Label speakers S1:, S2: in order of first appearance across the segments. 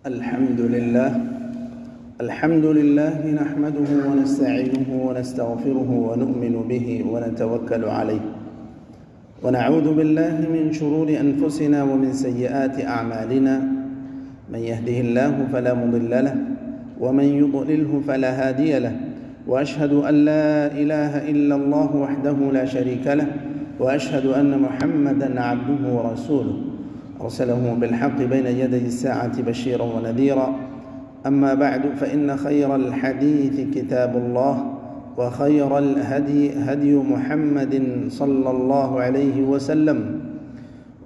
S1: الحمد لله نحمده ونستعينه ونستغفره ونؤمن به ونتوكل عليه، ونعوذ بالله من شرور أنفسنا ومن سيئات أعمالنا. من يهده الله فلا مضل له، ومن يضلله فلا هادي له، وأشهد أن لا إله إلا الله وحده لا شريك له، وأشهد أن محمدًا عبده ورسوله أرسله بالحق بين يدي الساعة بشيرا ونذيرا. أما بعد، فإن خير الحديث كتاب الله، وخير الهدي هدي محمد صلى الله عليه وسلم،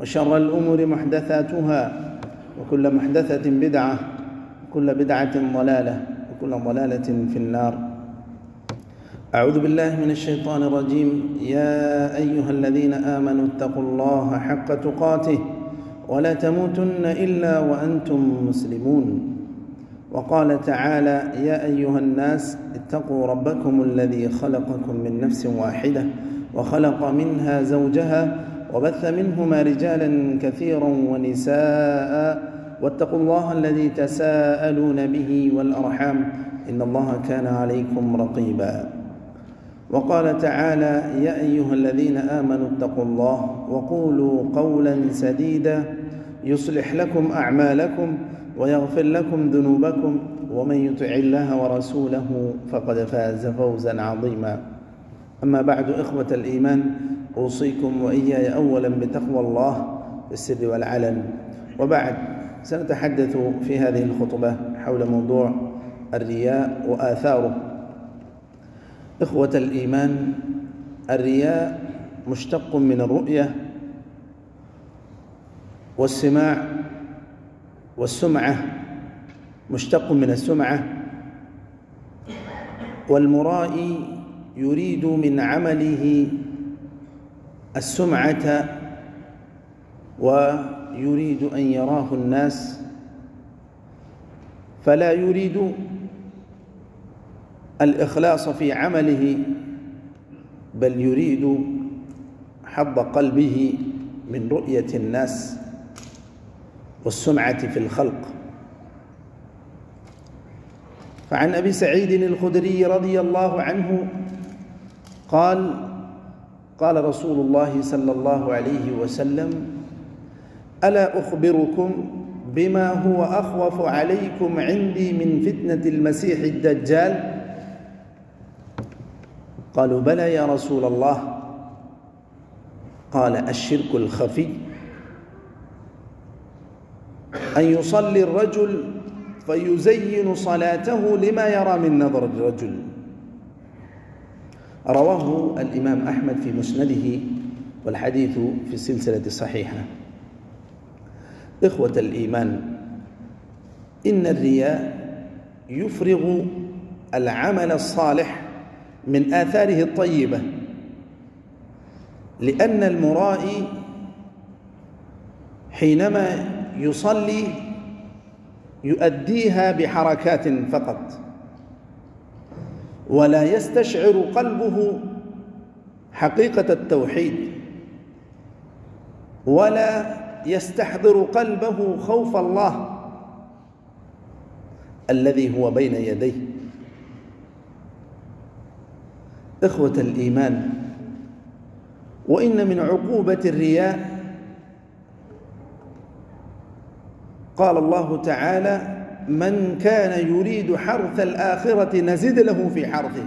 S1: وشر الأمور محدثاتها، وكل محدثة بدعة، وكل بدعة ضلالة، وكل ضلالة في النار. أعوذ بالله من الشيطان الرجيم. يا أيها الذين آمنوا اتقوا الله حق تقاته ولا تموتن إلا وأنتم مسلمون. وقال تعالى: يا أيها الناس اتقوا ربكم الذي خلقكم من نفس واحدة وخلق منها زوجها وبث منهما رجالا كثيرا ونساء، واتقوا الله الذي تساءلون به والأرحام، إن الله كان عليكم رقيبا. وقال تعالى: يا أيها الذين آمنوا اتقوا الله وقولوا قولا سديدا يصلح لكم أعمالكم ويغفر لكم ذنوبكم، ومن يطع الله ورسوله فقد فاز فوزا عظيما. أما بعد، إخوة الإيمان، أوصيكم وإياي أولا بتقوى الله في السر والعلن. وبعد، سنتحدث في هذه الخطبة حول موضوع الرياء وآثاره. إخوة الإيمان، الرياء مشتق من الرؤية والسماع، والسمعة مشتق من السمعة، والمرائي يريد من عمله السمعة ويريد أن يراه الناس، فلا يريد الإخلاص في عمله، بل يريد حظ قلبه من رؤية الناس والسمعة في الخلق. فعن أبي سعيد الخدري رضي الله عنه قال: قال رسول الله صلى الله عليه وسلم: ألا أخبركم بما هو أخوف عليكم عندي من فتنة المسيح الدجال؟ قالوا: بلى يا رسول الله. قال: الشرك الخفي، أن يصلي الرجل فيزين صلاته لما يرى من نظر الرجل. رواه الإمام أحمد في مسنده، والحديث في السلسلة الصحيحة. إخوة الإيمان، إن الرياء يفرغ العمل الصالح من آثاره الطيبة، لأن المرائي حينما يصلي يؤديها بحركات فقط، ولا يستشعر قلبه حقيقة التوحيد، ولا يستحضر قلبه خوف الله الذي هو بين يديه. إخوة الإيمان، وإن من عقوبة الرياء قال الله تعالى: من كان يريد حرث الآخرة نزد له في حرثه،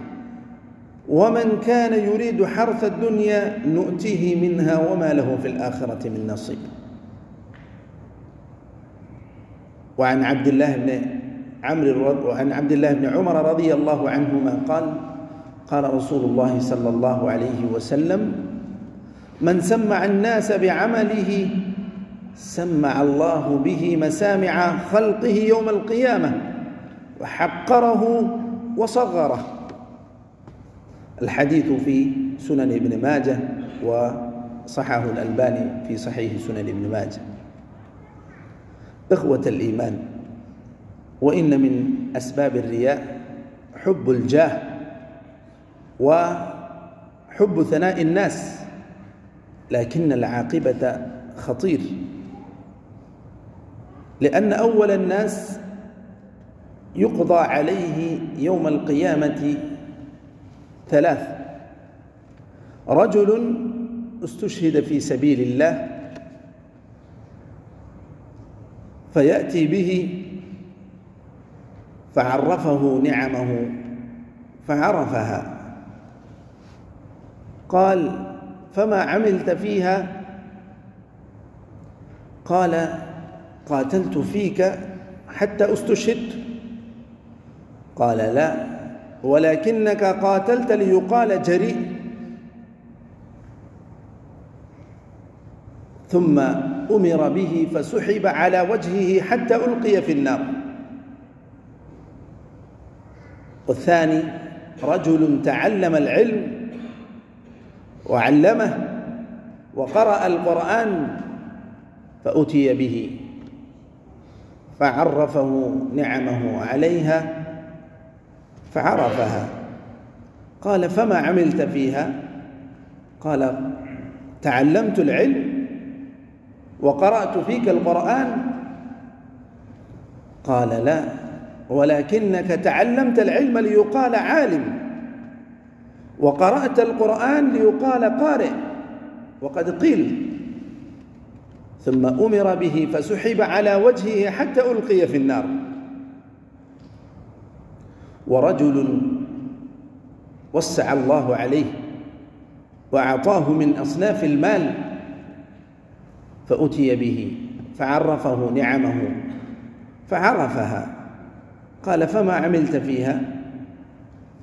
S1: ومن كان يريد حرث الدنيا نؤتيه منها وما له في الآخرة من نصيب. وعن عبد الله بن عمر رضي الله عنهما قال: قال رسول الله صلى الله عليه وسلم: من سمع الناس بعمله سمع الله به مسامع خلقه يوم القيامة، وحقره وصغره. الحديث في سنن ابن ماجه، وصححه الألباني في صحيح سنن ابن ماجه. إخوة الإيمان، وإن من أسباب الرياء حب الجاه وحب ثناء الناس، لكن العاقبة خطير. لأن أول الناس يقضى عليه يوم القيامة 3: رجل استشهد في سبيل الله فيأتي به فعرفه نعمه فعرفها، قال: فما عملت فيها؟ قال: قاتلت فيك حتى استشهدت. قال: لا، ولكنك قاتلت ليقال جريء. ثم أمر به فسحب على وجهه حتى ألقي في النار. والثاني: رجل تعلم العلم وعلمه وقرأ القرآن فأتي به فعرفه نعمه عليها فعرفها. قال: فما عملت فيها؟ قال: تعلمت العلم وقرأت فيك القرآن. قال: لا، ولكنك تعلمت العلم ليقال عالم، وقرأت القرآن ليقال قارئ، وقد قيل. ثم أمر به فسحب على وجهه حتى ألقي في النار. ورجل وسع الله عليه وأعطاه من أصناف المال فأتي به فعرفه نعمه فعرفها. قال: فما عملت فيها؟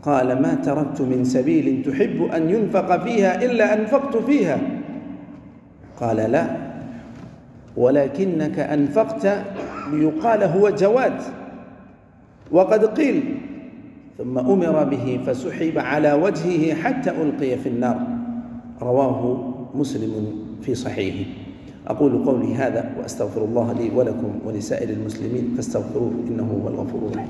S1: قال: ما تركت من سبيل تحب أن ينفق فيها إلا أنفقت فيها. قال: لا، ولكنك أنفقت ليقال هو جواد، وقد قيل. ثم أمر به فسحب على وجهه حتى ألقي في النار. رواه مسلم في صحيحه. أقول قولي هذا وأستغفر الله لي ولكم ولسائر المسلمين فاستغفروه إنه هو الغفور الرحيم.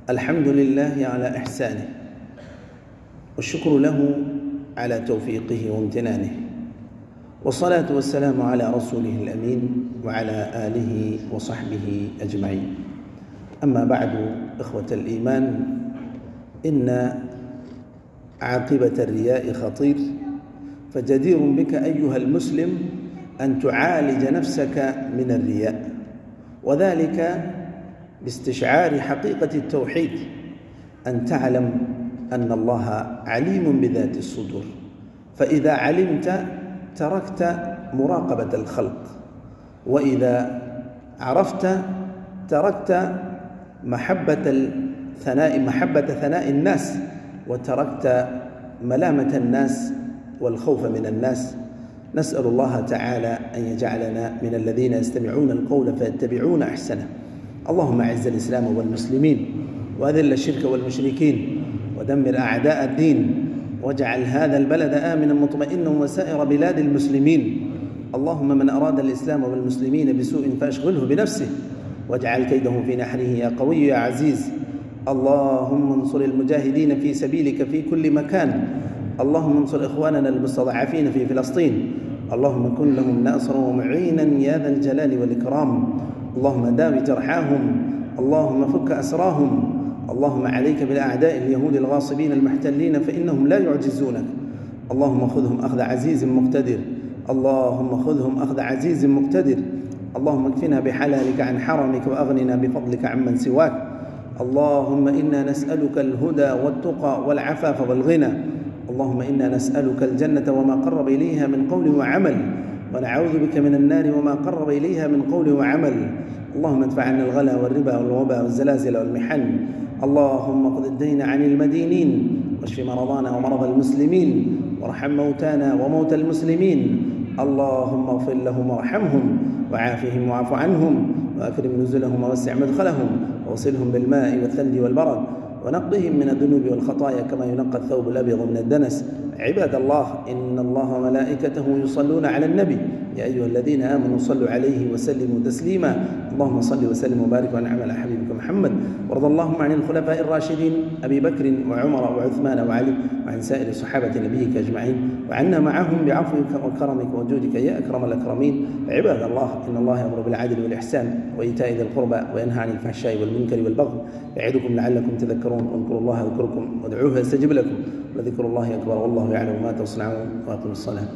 S1: الحمد لله على إحسانه، والشكر له على توفيقه وامتنانه، والصلاة والسلام على رسوله الأمين وعلى آله وصحبه أجمعين. أما بعد، إخوة الإيمان، إن عاقبة الرياء خطير، فجدير بك أيها المسلم أن تعالج نفسك من الرياء، وذلك باستشعار حقيقة التوحيد، أن تعلم أن الله عليم بذات الصدور، فإذا علمت تركت مراقبة الخلق، وإذا عرفت تركت محبة ثناء الناس، وتركت ملامة الناس والخوف من الناس. نسأل الله تعالى أن يجعلنا من الذين يستمعون القول فيتبعون أحسنه. اللهم أعز الإسلام والمسلمين، وأذل الشرك والمشركين، ودمر أعداء الدين، واجعل هذا البلد آمنا مطمئنا وسائر بلاد المسلمين. اللهم من أراد الإسلام والمسلمين بسوء فأشغله بنفسه، واجعل كيده في نحره يا قوي يا عزيز. اللهم انصر المجاهدين في سبيلك في كل مكان. اللهم انصر إخواننا المستضعفين في فلسطين. اللهم كن لهم ناصرا ومعينا يا ذا الجلال والإكرام. اللهم داوي جرحاهم، اللهم فك أسراهم. اللهم عليك بالأعداء اليهود الغاصبين المحتلين فإنهم لا يعجزونك. اللهم خذهم أخذ عزيز مقتدر. اللهم خذهم أخذ عزيز مقتدر. اللهم اكفنا بحلالك عن حرمك وأغننا بفضلك عمن سواك. اللهم إنا نسألك الهدى والتقى والعفاف والغنى. اللهم إنا نسألك الجنة وما قرب إليها من قول وعمل، ونعوذ بك من النار وما قرب إليها من قول وعمل. اللهم ادفع عنا الغلا والربا والوبا والزلازل والمحن. اللهم اقض الدين عن المدينين، واشف مرضانا ومرضى المسلمين، وارحم موتانا وموتى المسلمين. اللهم اغفر لهم وارحمهم وعافهم واعف عنهم وأكرم نزلهم ووسع مدخلهم ووصلهم بالماء والثلج والبرد ونقهم من الذنوب والخطايا كما ينقى الثوب الأبيض من الدنس. عباد الله، إن الله وملائكته يصلون على النبي يا أيها الذين آمنوا صلوا عليه وسلموا تسليما. اللهم صل وسلم وبارك وانعم على حبيبك محمد. وارض اللهم عن الخلفاء الراشدين أبي بكر وعمر وعثمان وعلي وعن سائر صحابة نبيك أجمعين وعنا معهم بعفوك وكرمك وجودك يا أكرم الأكرمين. عباد الله، إن الله يأمر بالعدل والإحسان وإيتاء ذي القربى وينهى عن الفحشاء والمنكر والبغي يعظكم لعلكم تذكرون. واذكروا الله يذكركم وادعوه يستجب لكم ولذكر الله أكبر والله يعلم ما تصنعون. وأقم الصلاة.